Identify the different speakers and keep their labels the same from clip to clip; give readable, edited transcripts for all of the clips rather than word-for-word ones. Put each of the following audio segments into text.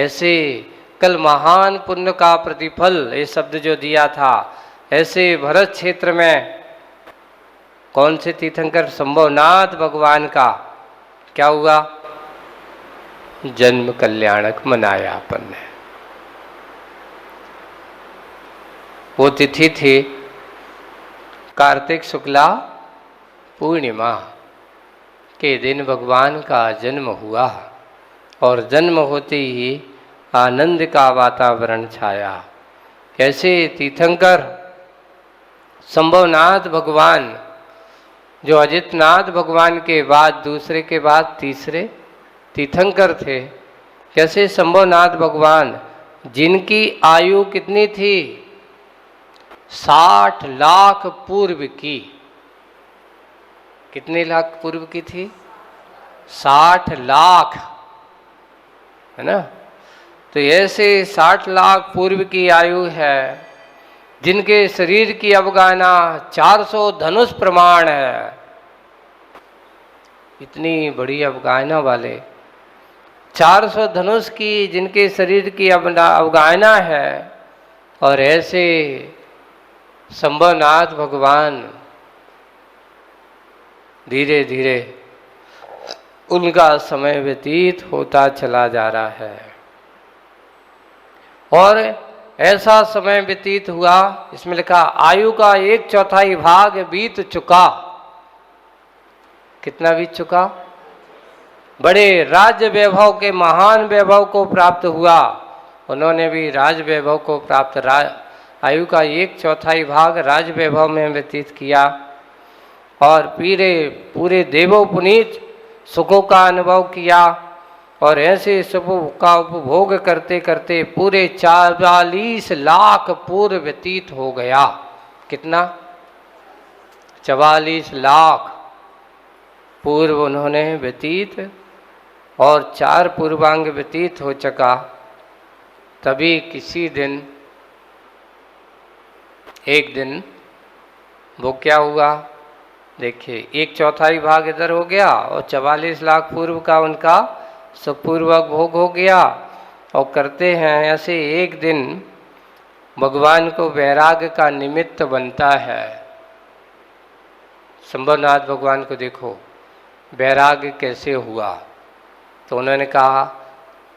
Speaker 1: ऐसे कल महान पुण्य का प्रतिफल ये शब्द जो दिया था, ऐसे भरत क्षेत्र में कौन से तीर्थंकर संभवनाथ भगवान का क्या हुआ, जन्म कल्याणक मनाया अपन ने। वो तिथि थी कार्तिक शुक्ला पूर्णिमा के दिन भगवान का जन्म हुआ और जन्म होते ही आनंद का वातावरण छाया। कैसे तीर्थंकर संभवनाथ भगवान जो अजितनाथ भगवान के बाद दूसरे के बाद तीसरे तीर्थंकर थे, कैसे संभवनाथ भगवान जिनकी आयु कितनी थी, 60 लाख पूर्व की। कितने लाख पूर्व की थी, 60 लाख, है ना। तो ऐसे 60 लाख पूर्व की आयु है, जिनके शरीर की अवगाहना 400 धनुष प्रमाण है। इतनी बड़ी अवगाहना वाले 400 धनुष की जिनके शरीर की अवगाहना है, और ऐसे संभवनाथ भगवान धीरे धीरे उनका समय व्यतीत होता चला जा रहा है। और ऐसा समय व्यतीत हुआ, इसमें लिखा आयु का 1/4 भाग बीत चुका। कितना बीत चुका, बड़े राज्य वैभव के महान वैभव को प्राप्त हुआ। उन्होंने भी राज वैभव को प्राप्त, आयु का 1/4 भाग राज वैभव में व्यतीत किया और पूरे देवों पुनीत सुखों का अनुभव किया। और ऐसे सुखों का उपभोग करते करते पूरे 44 लाख पूर्व व्यतीत हो गया। कितना, 44 लाख पूर्व उन्होंने व्यतीत, और 4 पूर्वांग व्यतीत हो चुका। तभी किसी दिन एक दिन वो क्या हुआ, देखिए 1/4 भाग इधर हो गया और 44 लाख पूर्व का उनका सुखपूर्वक भोग हो गया। और करते हैं ऐसे, एक दिन भगवान को वैराग्य का निमित्त बनता है। संभवनाथ भगवान को देखो वैराग्य कैसे हुआ। तो उन्होंने कहा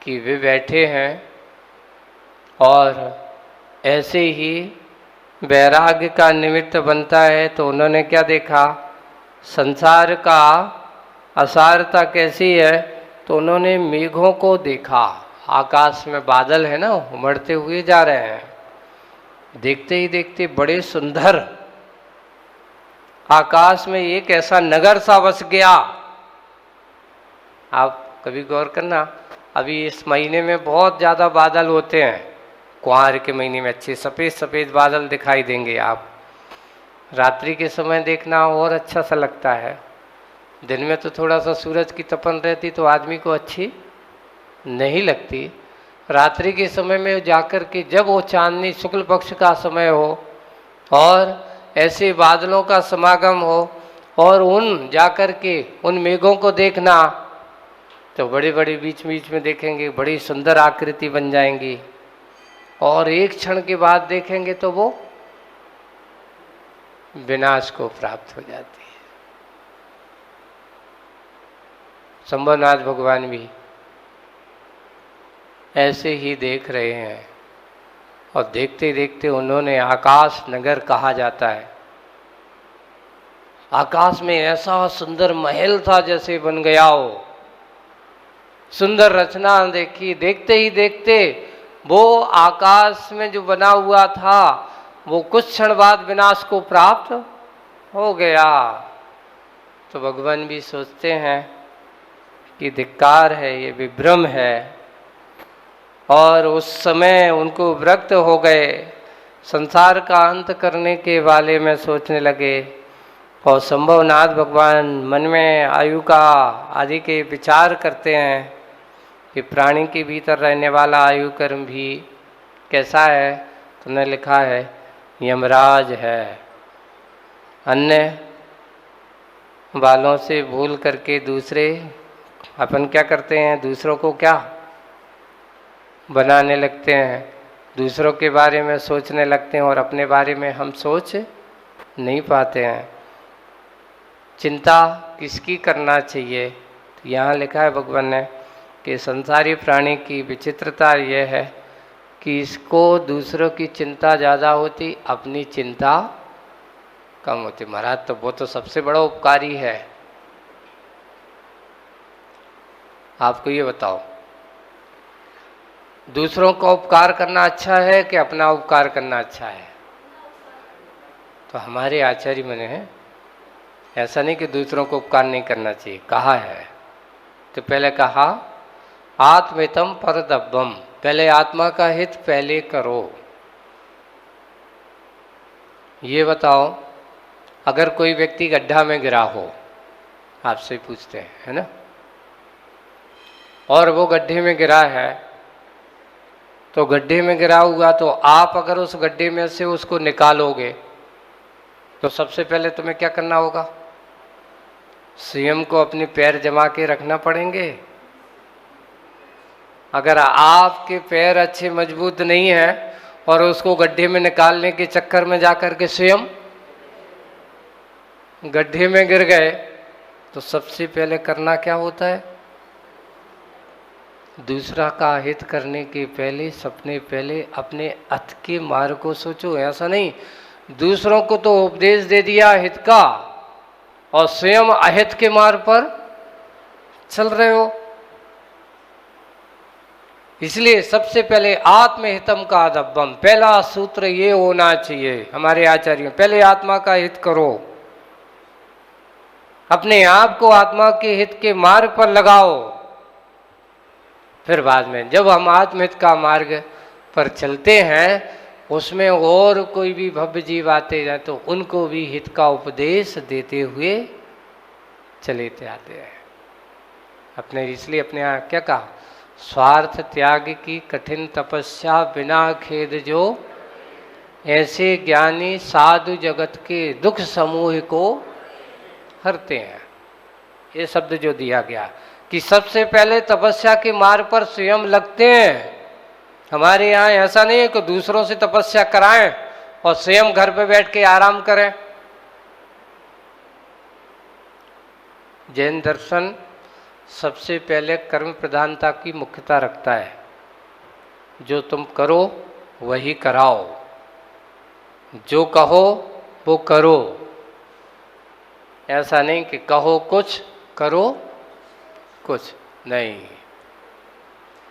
Speaker 1: कि वे बैठे हैं और ऐसे ही वैराग्य का निमित्त बनता है। तो उन्होंने क्या देखा, संसार का असारता कैसी है। तो उन्होंने मेघों को देखा, आकाश में बादल है ना, उमड़ते हुए जा रहे हैं। देखते ही देखते बड़े सुंदर आकाश में एक ऐसा नगर सा बस गया। आप कभी गौर करना, अभी इस महीने में बहुत ज़्यादा बादल होते हैं। कुंवार के महीने में अच्छे सफ़ेद सफ़ेद बादल दिखाई देंगे। आप रात्रि के समय देखना और अच्छा सा लगता है। दिन में तो थोड़ा सा सूरज की तपन रहती तो आदमी को अच्छी नहीं लगती। रात्रि के समय में जाकर के जब वो चांदनी शुक्ल पक्ष का समय हो और ऐसे बादलों का समागम हो और उन जाकर के उन मेघों को देखना, तो बड़े बड़े बीच बीच में देखेंगे, बड़ी सुंदर आकृति बन जाएंगी। और एक क्षण के बाद देखेंगे तो वो विनाश को प्राप्त हो जाती है। संभवनाथ भगवान भी ऐसे ही देख रहे हैं और देखते देखते उन्होंने आकाश नगर कहा जाता है। आकाश में ऐसा सुंदर महल था जैसे बन गया हो, सुंदर रचना देखी। देखते ही देखते वो आकाश में जो बना हुआ था वो कुछ क्षण बाद विनाश को प्राप्त हो गया। तो भगवान भी सोचते हैं कि धिक्कार है, ये विभ्रम है। और उस समय उनको विरक्त हो गए, संसार का अंत करने के बारे में सोचने लगे। और संभवनाथ भगवान मन में आयु का आदि के विचार करते हैं कि प्राणी के भीतर रहने वाला आयु कर्म भी कैसा है। तो उन्हें लिखा है यमराज है। अन्य वालों से भूल करके दूसरे अपन क्या करते हैं, दूसरों को क्या बनाने लगते हैं, दूसरों के बारे में सोचने लगते हैं और अपने बारे में हम सोच नहीं पाते हैं। चिंता किसकी करना चाहिए? तो यहाँ लिखा है भगवान ने कि संसारी प्राणी की विचित्रता यह है कि इसको दूसरों की चिंता ज़्यादा होती, अपनी चिंता कम होती। महाराज तो वो तो सबसे बड़ा उपकारी है। आपको ये बताओ, दूसरों का उपकार करना अच्छा है कि अपना उपकार करना अच्छा है? तो हमारे आचार्य मने हैं ऐसा नहीं कि दूसरों को उपकार नहीं करना चाहिए, कहा है। तो पहले कहा आत्महितम परदब्बम, पहले आत्मा का हित पहले करो। ये बताओ, अगर कोई व्यक्ति गड्ढा में गिरा हो, आपसे पूछते हैं, है ना, और वो गड्ढे में गिरा है, तो गड्ढे में गिरा हुआ तो आप अगर उस गड्ढे में से उसको निकालोगे तो सबसे पहले तुम्हें क्या करना होगा? स्वयं को अपने पैर जमा के रखना पड़ेंगे। अगर आपके पैर अच्छे मजबूत नहीं हैं और उसको गड्ढे में निकालने के चक्कर में जाकर के स्वयं गड्ढे में गिर गए, तो सबसे पहले करना क्या होता है? दूसरा का हित करने के पहले सपने पहले अपने हित के मार्ग को सोचो। ऐसा नहीं दूसरों को तो उपदेश दे दिया हित का और स्वयं अहित के मार्ग पर चल रहे हो। इसलिए सबसे पहले आत्महितम का अदब्बम, पहला सूत्र ये होना चाहिए हमारे आचार्य, पहले आत्मा का हित करो, अपने आप को आत्मा के हित के मार्ग पर लगाओ। फिर बाद में जब हम आत्महित का मार्ग पर चलते हैं, उसमें और कोई भी भव्य जीव आते जाए तो उनको भी हित का उपदेश देते हुए चले आते हैं अपने। इसलिए अपने यहाँ क्या कहा? स्वार्थ त्याग की कठिन तपस्या बिना खेद जो, ऐसे ज्ञानी साधु जगत के दुख समूह को हरते हैं। ये शब्द जो दिया गया कि सबसे पहले तपस्या के मार्ग पर स्वयं लगते हैं। हमारे यहाँ ऐसा नहीं है कि दूसरों से तपस्या कराएं और स्वयं घर पे बैठ के आराम करें। जैन दर्शन सबसे पहले कर्म प्रधानता की मुख्यता रखता है। जो तुम करो वही कराओ, जो कहो वो करो। ऐसा नहीं कि कहो कुछ करो कुछ नहीं।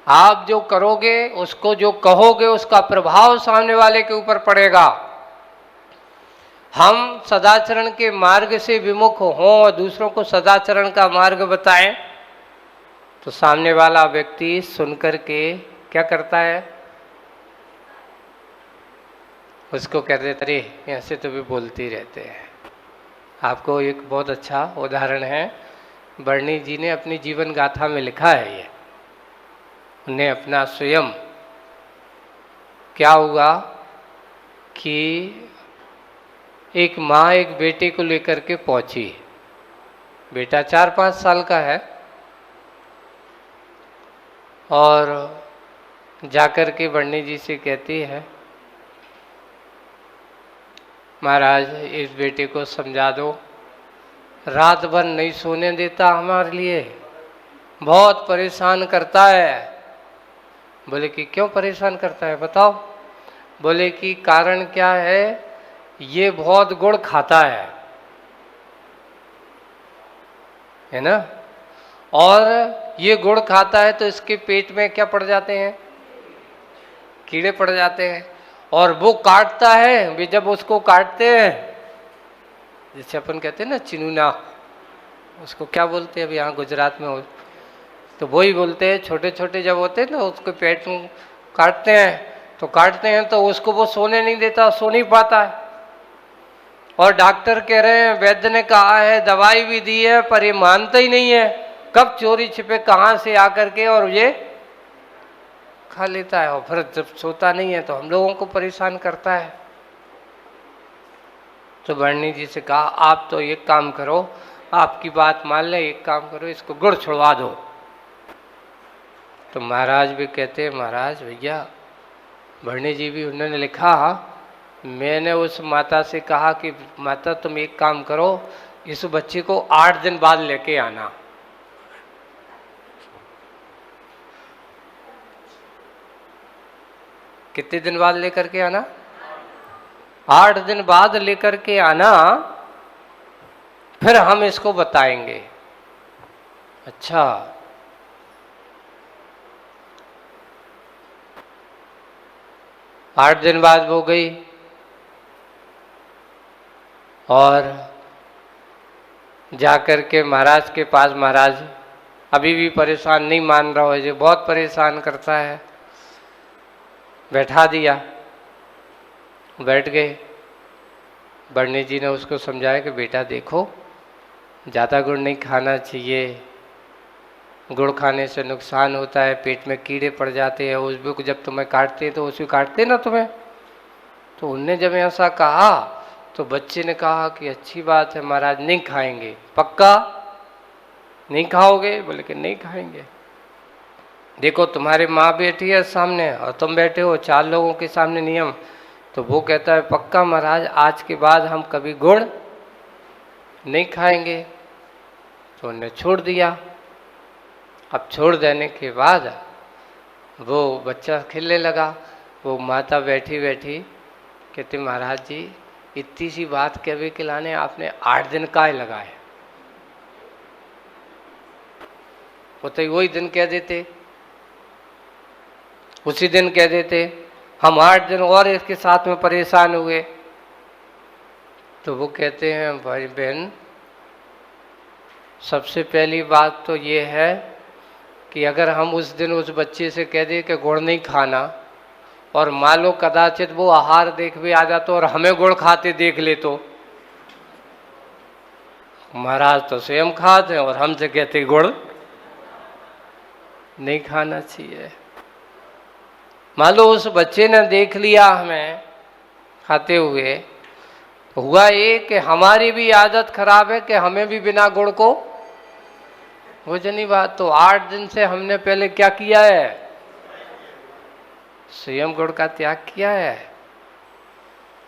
Speaker 1: आप जो करोगे, उसको जो कहोगे, उसका प्रभाव सामने वाले के ऊपर पड़ेगा। हम सदाचरण के मार्ग से विमुख हों और दूसरों को सदाचरण का मार्ग बताएं, तो सामने वाला व्यक्ति सुनकर के क्या करता है? उसको कह देते अरे ऐसे तो भी बोलते ही रहते हैं। आपको एक बहुत अच्छा उदाहरण है, बर्नी जी ने अपनी जीवन गाथा में लिखा है। ये उन्हें अपना स्वयं क्या हुआ कि एक माँ एक बेटे को लेकर के पहुंची। बेटा 4-5 साल का है और जाकर के बर्नी जी से कहती है महाराज इस बेटे को समझा दो, रात भर नहीं सोने देता, हमारे लिए बहुत परेशान करता है। बोले कि क्यों परेशान करता है बताओ? बोले कि कारण क्या है, ये बहुत गुड़ खाता है ना, और ये गुड़ खाता है तो इसके पेट में क्या पड़ जाते हैं? कीड़े पड़ जाते हैं। और वो काटता है, वे जब उसको काटते हैं, जैसे अपन कहते हैं ना चिनुना, उसको क्या बोलते हैं अभी यहाँ गुजरात में हो, तो वही बोलते हैं। छोटे छोटे जब होते हैं ना, उसके पेट में काटते हैं तो उसको वो सोने नहीं देता, सो नहीं पाता है। और डॉक्टर कह रहे हैं, वैद्य ने कहा है, दवाई भी दी है, पर ये मानता ही नहीं है। कब चोरी छिपे कहाँ से आकर के और ये खा लेता है, और फिर जब सोता नहीं है तो हम लोगों को परेशान करता है। तो बर्नी जी से कहा आप तो एक काम करो, आपकी बात मान ले, एक काम करो, इसको गुड़ छुड़वा दो। तो महाराज भी कहते हैं, महाराज भैया भरणी जी भी उन्होंने लिखा, मैंने उस माता से कहा कि माता तुम एक काम करो, इस बच्चे को 8 दिन बाद लेके आना। कितने दिन बाद लेकर के आना? 8 दिन बाद लेकर के आना, फिर हम इसको बताएंगे। अच्छा, 8 दिन बाद वो गई और जाकर के महाराज के पास, महाराज अभी भी परेशान नहीं मान रहा है, जो बहुत परेशान करता है। बैठा दिया, बैठ गए। बड़नी जी ने उसको समझाया कि बेटा देखो, ज़्यादा गुड़ नहीं खाना चाहिए, गुड़ खाने से नुकसान होता है, पेट में कीड़े पड़ जाते हैं, उसको जब तुम्हें काटते हैं तो उसको काटते ना तुम्हें। तो उनने जब ऐसा कहा तो बच्चे ने कहा कि अच्छी बात है महाराज, नहीं खाएंगे। पक्का नहीं खाओगे? बोले कि नहीं खाएंगे। देखो तुम्हारी माँ बैठी है सामने और तुम बैठे हो, 4 लोगों के सामने नियम। तो वो कहता है पक्का महाराज, आज के बाद हम कभी गुड़ नहीं खाएंगे। तो उन्हें छोड़ दिया। अब छोड़ देने के बाद वो बच्चा खेलने लगा। वो माता बैठी बैठी कहती महाराज जी इतनी सी बात कहवे के लाने आपने 8 दिन काहे लगाए? वो तो वही दिन कह देते, उसी दिन कह देते, हम 8 दिन और इसके साथ में परेशान हुए। तो वो कहते हैं भाई बहन, सबसे पहली बात तो ये है कि अगर हम उस दिन उस बच्चे से कह दें कि गुड़ नहीं खाना, और मान लो कदाचित वो आहार देख भी आ जाता और हमें गुड़ खाते देख ले, तो महाराज तो स्वयं खाते हैं और हमसे कहते गुड़ नहीं खाना चाहिए। मान लो उस बच्चे ने देख लिया हमें खाते हुए, तो हुआ ये कि हमारी भी आदत खराब है कि हमें भी बिना गुड़ को भोजनी बात। तो 8 दिन से हमने पहले क्या किया है? स्वयं गुड़ का त्याग किया है,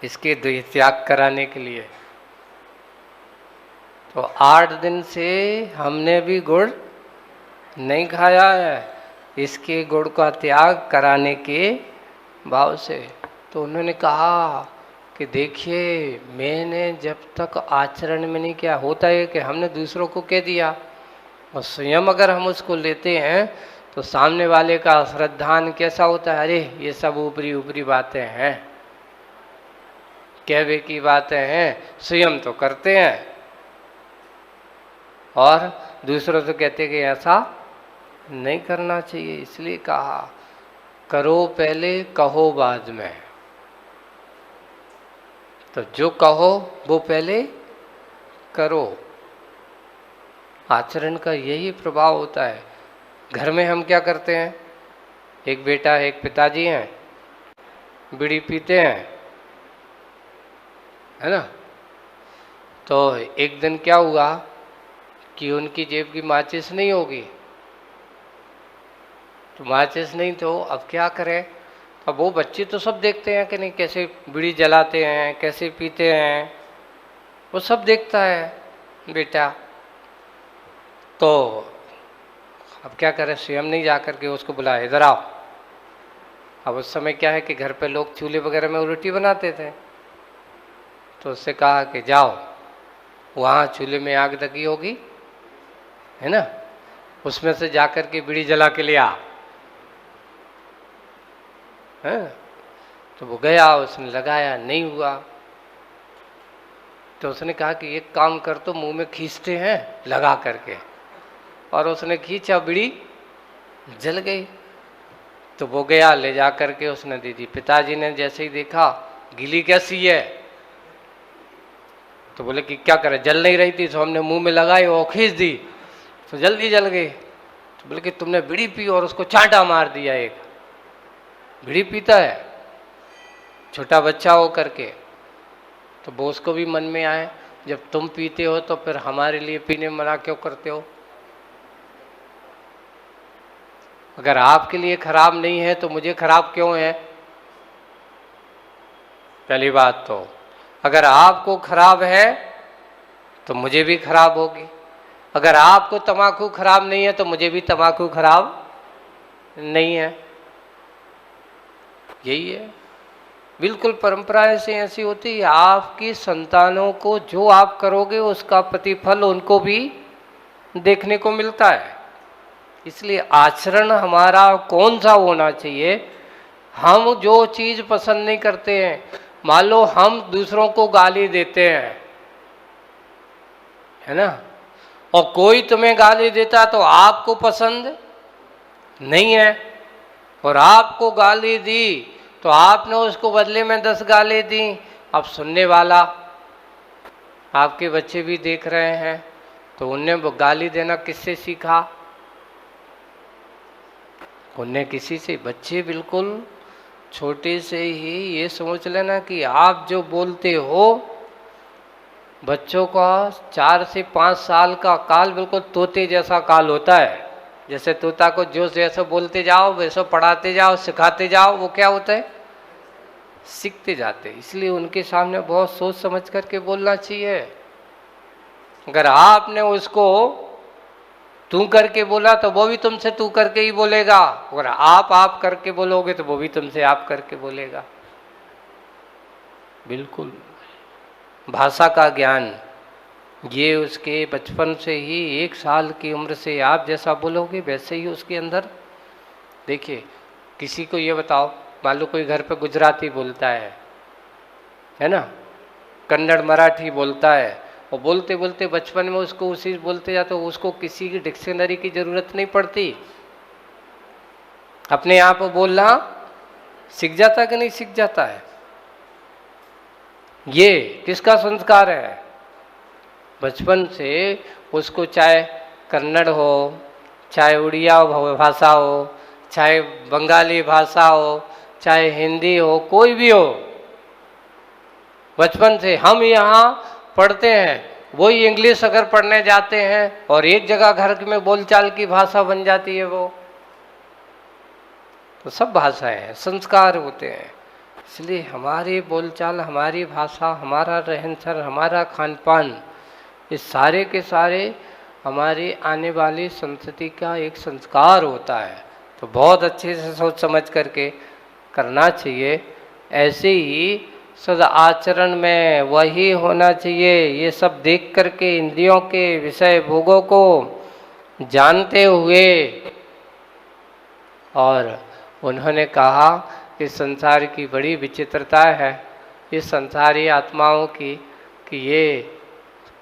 Speaker 1: इसके त्याग कराने के लिए। तो 8 दिन से हमने भी गुड़ नहीं खाया है, इसके गुड़ का त्याग कराने के भाव से। तो उन्होंने कहा कि देखिए मैंने जब तक आचरण में नहीं किया, होता है कि हमने दूसरों को कह दिया और स्वयं अगर हम उसको लेते हैं तो सामने वाले का श्रद्धान कैसा होता है, अरे ये सब ऊपरी ऊपरी बातें हैं, कहवे की बातें हैं, स्वयं तो करते हैं और दूसरों से कहते कि ऐसा नहीं करना चाहिए। इसलिए कहा करो पहले कहो बाद में। तो जो कहो वो पहले करो। आचरण का यही प्रभाव होता है। घर में हम क्या करते हैं, एक बेटा एक पिताजी हैं, बीड़ी पीते हैं, है ना। तो एक दिन क्या हुआ कि उनकी जेब की माचिस नहीं होगी, तो माचिस नहीं, तो अब क्या करें। अब वो बच्चे तो सब देखते हैं कि नहीं कैसे बीड़ी जलाते हैं, कैसे पीते हैं, वो सब देखता है बेटा। तो अब क्या करें, स्वयं नहीं जा करके उसको बुलाए, इधर आओ। अब उस समय क्या है कि घर पे लोग चूल्हे वगैरह में रोटी बनाते थे, तो उससे कहा कि जाओ वहाँ चूल्हे में आग लगी होगी, है ना, उसमें से जाकर के बीड़ी जला के ले आ। है? तो वो गया, उसने लगाया, नहीं हुआ। तो उसने कहा कि एक काम कर, तो मुंह में खींचते हैं लगा करके, और उसने खींचा, बीड़ी जल गई। तो वो गया, ले जा करके उसने दे दी। पिताजी ने जैसे ही देखा गीली कैसी है, तो बोले कि क्या करे, जल नहीं रही थी, तो हमने मुंह में लगाई और खींच दी तो जल्दी जल गई। तो बोले कि तुमने बीड़ी पी और उसको चांटा मार दिया। एक बीड़ी पीता है छोटा बच्चा हो करके, तो वो उसको भी मन में आए, जब तुम पीते हो तो फिर हमारे लिए पीने मना क्यों करते हो। अगर आपके लिए खराब नहीं है तो मुझे खराब क्यों है? पहली बात तो अगर आपको खराब है तो मुझे भी खराब होगी। अगर आपको तम्बाकू खराब नहीं है तो मुझे भी तम्बाकू खराब नहीं है। यही है, बिल्कुल परंपरा ऐसे ऐसी होती है। आपकी संतानों को जो आप करोगे उसका प्रतिफल उनको भी देखने को मिलता है। इसलिए आचरण हमारा कौन सा होना चाहिए? हम जो चीज पसंद नहीं करते हैं, मान लो हम दूसरों को गाली देते हैं, है ना, और कोई तुम्हें गाली देता तो आपको पसंद नहीं है, और आपको गाली दी तो आपने उसको बदले में 10 गाली दी। अब सुनने वाला, आपके बच्चे भी देख रहे हैं, तो उनने गाली देना किससे सीखा? उनने किसी से। बच्चे बिल्कुल छोटे से ही ये समझ लेना कि आप जो बोलते हो, बच्चों का 4 से 5 साल का काल बिल्कुल तोते जैसा काल होता है। जैसे तोता को जो जैसे बोलते जाओ वैसे पढ़ाते जाओ सिखाते जाओ, वो क्या होता है? सीखते जाते। इसलिए उनके सामने बहुत सोच समझ करके बोलना चाहिए। अगर आपने उसको तू करके बोला तो वो भी तुमसे तू करके ही बोलेगा, अगर आप करके बोलोगे तो वो भी तुमसे आप करके बोलेगा। बिल्कुल भाषा का ज्ञान ये उसके बचपन से ही, 1 साल की उम्र से आप जैसा बोलोगे वैसे ही उसके अंदर। देखिए, किसी को ये बताओ, मान लो कोई घर पे गुजराती बोलता है ना, कन्नड़ मराठी बोलता है, और बोलते बोलते बचपन में उसको उसी बोलते जाते, तो उसको किसी की डिक्शनरी की जरूरत नहीं पड़ती, अपने आप बोलना सीख जाता कि नहीं सीख जाता है? ये किसका संस्कार है? बचपन से उसको चाहे कन्नड़ हो, चाहे उड़िया भाषा हो, चाहे बंगाली भाषा हो, चाहे हिंदी हो, कोई भी हो, बचपन से हम यहाँ पढ़ते हैं, वही इंग्लिश अगर पढ़ने जाते हैं और एक जगह घर में बोलचाल की भाषा बन जाती है वो, तो सब भाषाएं हैं, संस्कार होते हैं। इसलिए हमारी बोलचाल, हमारी भाषा, हमारा रहन सहन, हमारा खान पान, ये सारे के सारे हमारी आने वाली संतति का एक संस्कार होता है। तो बहुत अच्छे से सोच समझ करके करना चाहिए। ऐसे ही सद आचरण में वही होना चाहिए। ये सब देख करके इंद्रियों के विषय भोगों को जानते हुए, और उन्होंने कहा कि संसार की बड़ी विचित्रता है इस संसारी आत्माओं की, कि ये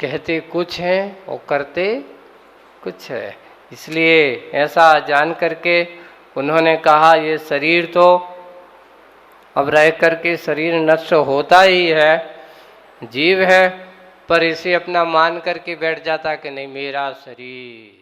Speaker 1: कहते कुछ हैं और करते कुछ है। इसलिए ऐसा जान करके उन्होंने कहा ये शरीर तो अब रह करके शरीर नष्ट होता ही है, जीव है, पर इसे अपना मान करके बैठ जाता कि नहीं मेरा शरीर